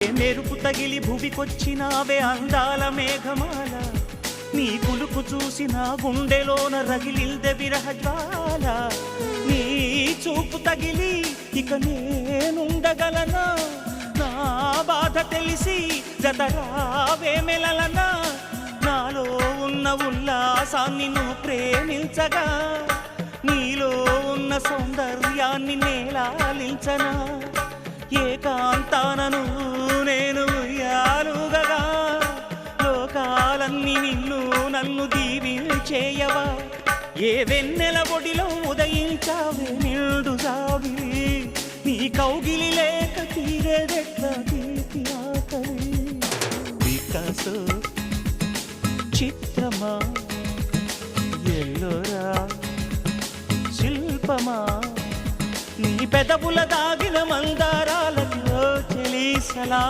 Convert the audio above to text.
మెరుపు తగిలి భువికొచ్చినావే అందాల మేఘమాల, నీ కులుకు చూసి నా గుండెలోన రగిలిల్దె విరహజ్వాల. నీ చూపు తగిలి ఇక నేనుండగలనా, నా బాధ తెలిసి జతరావే మెలలనా. నాలో ఉన్న ఉల్లాసాన్ని నువ్వు ప్రేమించగా, నీలో ఉన్న సౌందర్యాన్ని నేలాలించనా. ఏకాంతానను నేను ఉయ్యాలుగగా, లోకాలన్నీ నిన్ను నన్ను దీవించేయవా. ఏ వెన్నెల ఒడిలో ఉదయించావే నిండు సావి, నీ కౌగిలి లేక తీరేదెట్లా తీపి ఆకలి. వికాసో చిత్రమా ఎల్లోరా శిల్పమా, నీ పెదవుల దాగిన మందారాలలో చెలి సలా.